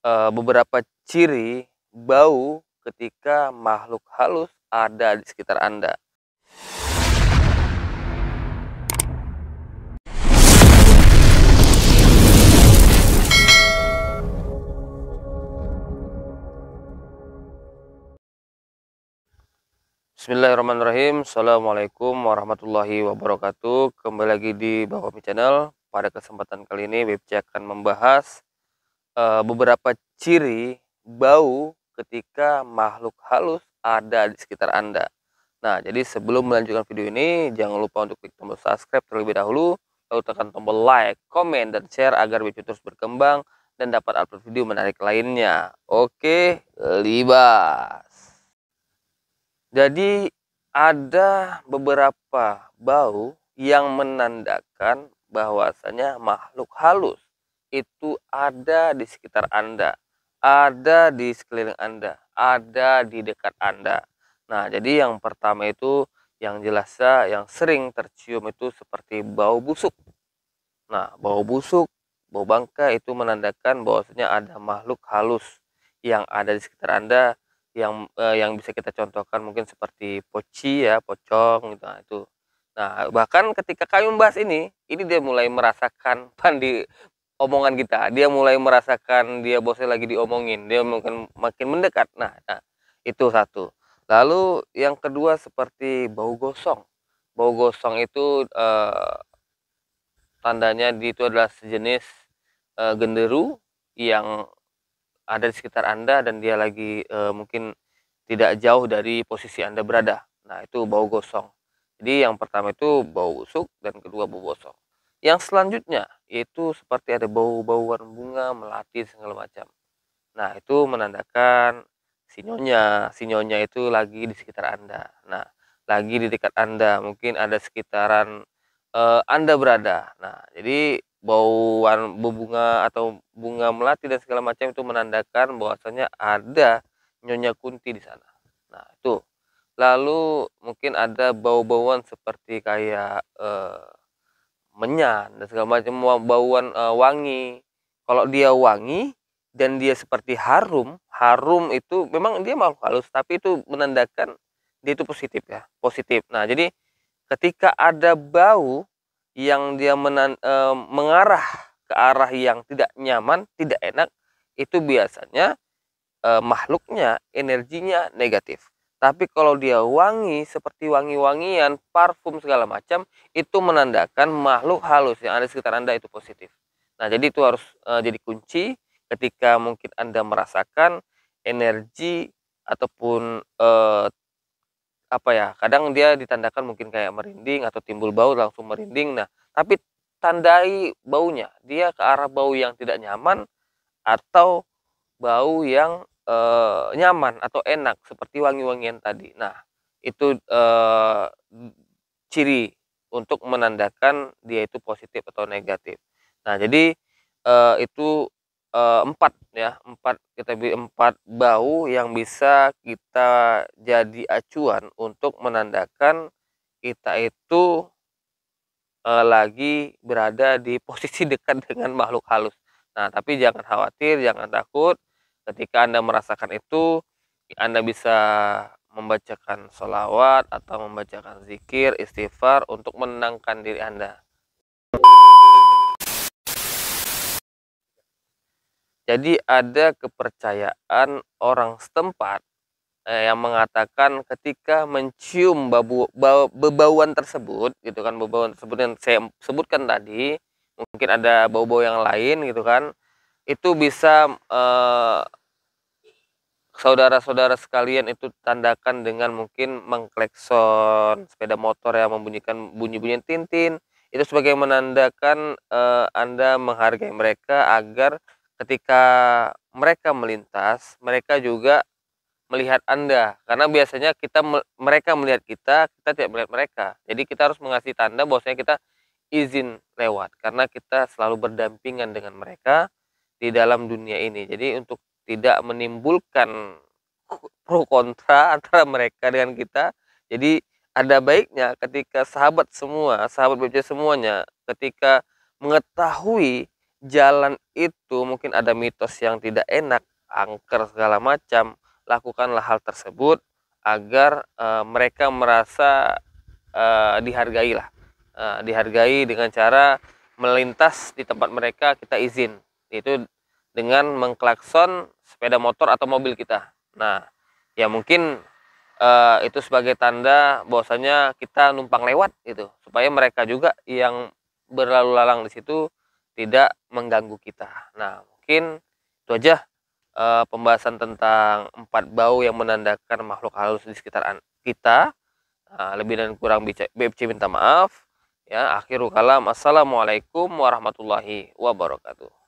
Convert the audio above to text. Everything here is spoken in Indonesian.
beberapa ciri bau ketika makhluk halus ada di sekitar Anda. Bismillahirrahmanirrahim. Assalamualaikum warahmatullahi wabarakatuh. Kembali lagi di Bahomi Channel. Pada kesempatan kali ini Bepci akan membahas beberapa ciri bau ketika makhluk halus ada di sekitar Anda. Nah, jadi sebelum melanjutkan video ini, jangan lupa untuk klik tombol subscribe terlebih dahulu, lalu tekan tombol like, komen, dan share agar Bepci terus berkembang dan dapat upload video menarik lainnya. Oke, libas. Jadi ada beberapa bau yang menandakan bahwasanya makhluk halus itu ada di sekitar Anda, ada di sekeliling Anda, ada di dekat Anda. Nah, jadi yang pertama itu yang jelasnya yang sering tercium itu seperti bau busuk. Nah, bau busuk, bau bangka itu menandakan bahwasanya ada makhluk halus yang ada di sekitar Anda yang bisa kita contohkan mungkin seperti poci ya, pocong gitu. Nah, itu. Nah, bahkan ketika kami membahas ini dia mulai merasakan di omongan kita. Dia mulai merasakan dia bosnya lagi diomongin, dia mungkin makin mendekat. Nah, itu satu. Lalu yang kedua seperti bau gosong. Bau gosong itu tandanya itu adalah sejenis genderu yang ada di sekitar Anda dan dia lagi mungkin tidak jauh dari posisi Anda berada. Nah, itu bau gosong. Jadi yang pertama itu bau busuk dan kedua bau gosong. Yang selanjutnya itu seperti ada bau-bauan bunga melati segala macam. Nah, itu menandakan sinyonya itu lagi di sekitar Anda. Nah, lagi di dekat Anda, mungkin ada sekitaran Anda berada. Nah, jadi bauan bunga atau bunga melati dan segala macam itu menandakan bahwasanya ada Nyonya Kunti di sana. Nah, itu. Lalu mungkin ada bau-bauan seperti kayak menyan dan segala macam bauan wangi. Kalau dia wangi dan dia seperti harum, harum itu memang dia makhluk halus tapi itu menandakan dia itu positif ya, positif. Nah, jadi ketika ada bau yang dia mengarah ke arah yang tidak nyaman, tidak enak, itu biasanya makhluknya energinya negatif. Tapi kalau dia wangi seperti wangi-wangian, parfum segala macam, itu menandakan makhluk halus yang ada di sekitar Anda itu positif. Nah, jadi itu harus jadi kunci ketika mungkin Anda merasakan energi ataupun apa ya, kadang dia ditandakan mungkin kayak merinding atau timbul bau langsung merinding. Nah, tapi tandai baunya, dia ke arah bau yang tidak nyaman atau bau yang nyaman atau enak seperti wangi-wangian tadi. Nah, itu ciri untuk menandakan dia itu positif atau negatif. Nah, jadi itu 4 ya, 4 kita bilang 4 bau yang bisa kita jadi acuan untuk menandakan kita itu lagi berada di posisi dekat dengan makhluk halus. Nah, tapi jangan khawatir, jangan takut. Ketika Anda merasakan itu, Anda bisa membacakan sholawat atau membacakan zikir, istighfar untuk menenangkan diri Anda. Jadi ada kepercayaan orang setempat yang mengatakan ketika mencium bebauan tersebut gitu kan, bebauan tersebut yang saya sebutkan tadi, mungkin ada bau-bau yang lain gitu kan, itu bisa saudara-saudara sekalian itu tandakan dengan mungkin mengklekson sepeda motor yang membunyikan bunyi-bunyian tintin, itu sebagai menandakan Anda menghargai mereka agar ketika mereka melintas, mereka juga melihat Anda, karena biasanya mereka melihat kita, kita tidak melihat mereka. Jadi kita harus mengasih tanda bahwasanya kita izin lewat, karena kita selalu berdampingan dengan mereka di dalam dunia ini. Jadi untuk tidak menimbulkan pro kontra antara mereka dengan kita, jadi ada baiknya ketika sahabat semua, sahabat BC semuanya, ketika mengetahui jalan itu mungkin ada mitos yang tidak enak, angker segala macam, lakukanlah hal tersebut agar mereka merasa dihargai lah, dihargai dengan cara melintas di tempat mereka kita izin, itu dengan mengklakson sepeda motor atau mobil kita. Nah, ya mungkin itu sebagai tanda bahwasanya kita numpang lewat gitu, supaya mereka juga yang berlalu lalang di situ tidak mengganggu kita. Nah, mungkin itu aja pembahasan tentang 4 bau yang menandakan makhluk halus di sekitar kita. Lebih dan kurang BFC minta maaf. Ya, akhirul kalam. Assalamualaikum warahmatullahi wabarakatuh.